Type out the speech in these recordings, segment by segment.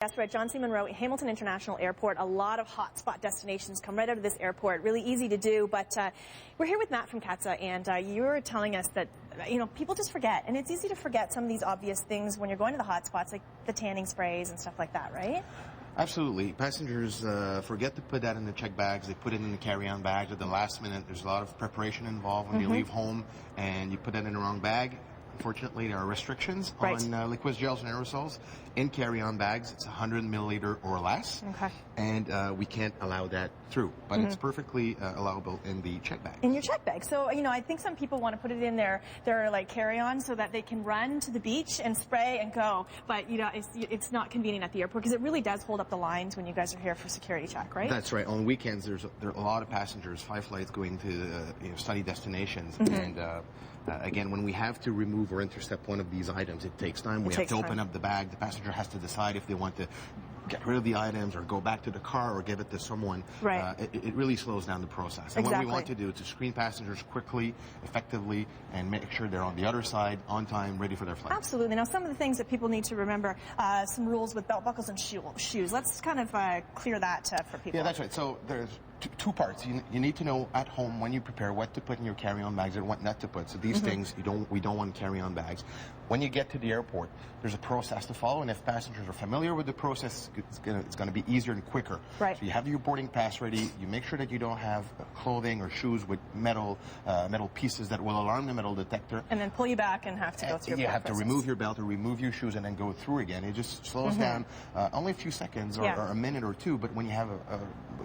Yes, we're at John C. Munro, Hamilton International Airport. A lot of hotspot destinations come right out of this airport. Really easy to do, but we're here with Matt from CATSA, and you were telling us that, people just forget, and it's easy to forget some of these obvious things when you're going to the hotspots, like the tanning sprays and stuff like that, right? Absolutely. Passengers forget to put that in the check bags. They put it in the carry-on bags at the last minute. There's a lot of preparation involved when they leave home, and you put that in the wrong bag. Unfortunately, there are restrictions on liquids, gels, and aerosols. In carry-on bags, it's 100 milliliter or less, and we can't allow that through. But it's perfectly allowable in the check bag. In your check bag. So, I think some people want to put it in their like carry-on so that they can run to the beach and spray and go. But it's not convenient at the airport because it really does hold up the lines when you guys are here for security check, right? That's right. On weekends, there are a lot of passengers, 5 flights going to study destinations, and again, when we have to remove or intercept one of these items, it takes time. We have to open up the bag. The passenger has to decide if they want to get rid of the items or go back to the car or give it to someone. Right. It really slows down the process. And what we want to do is to screen passengers quickly, effectively, and make sure they're on the other side, on time, ready for their flight. Absolutely. Now, some of the things that people need to remember, some rules with belt buckles and shoes. Let's kind of clear that for people. Yeah, that's right. So there's two parts. You need to know at home when you prepare what to put in your carry-on bags and what not to put. So these things we don't want carry-on bags. When you get to the airport, there's a process to follow, and if passengers are familiar with the process, it's going to be easier and quicker. Right. So you have your boarding pass ready. You make sure that you don't have clothing or shoes with metal pieces that will alarm the metal detector. And then pull you back and have to go through. You have to remove your belt or remove your shoes and then go through again. It just slows down only a few seconds or a minute or two. But when you have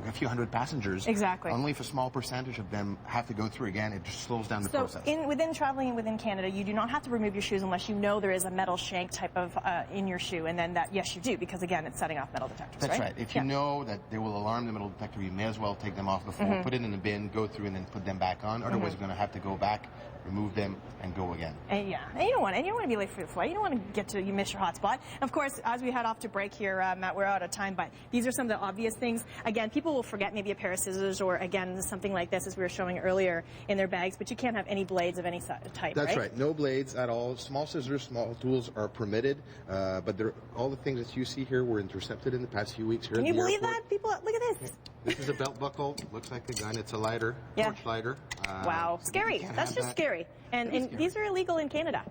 a few hundred passengers, only if a small percentage of them have to go through again, it just slows down the process. So within traveling within Canada, you do not have to remove your shoes unless you know there is a metal shank type of in your shoe, and then that, yes, you do, because again, it's setting off metal detectors. That's right. If you know that they will alarm the metal detector, you may as well take them off before, put it in the bin, go through, and then put them back on. Otherwise, you're going to have to go back, remove them, and go again. And you don't want to be late for your flight. You don't want to you miss your hotspot. Of course, as we head off to break here, Matt, we're out of time, but these are some of the obvious things. Again, people will forget maybe a pair of scissors or, again, something like this, as we were showing earlier, in their bags, but you can't have any blades of any type, That's right. No blades at all. Small scissors, small tools are permitted, but all the things that you see here were intercepted in the past few weeks here at the airport. Can you believe that? People, look at this. This is a belt buckle. Looks like a gun. It's a lighter, torch lighter. Wow. Scary. That's just scary. And these are illegal in Canada.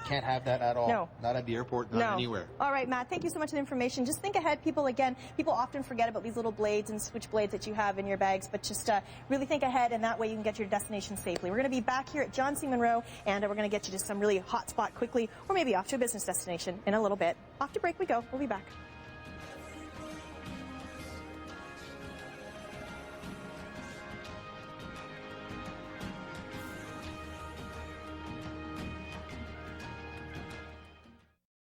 Can't have that at all. No. Not at the airport, not anywhere. All right, Matt, thank you so much for the information. Just think ahead, people. Again, people often forget about these little blades and switchblades that you have in your bags, but just really think ahead, and that way you can get to your destination safely. We're going to be back here at John C. Munro, and we're going to get you to some really hot spot quickly, or maybe off to a business destination in a little bit. Off to break we go. We'll be back.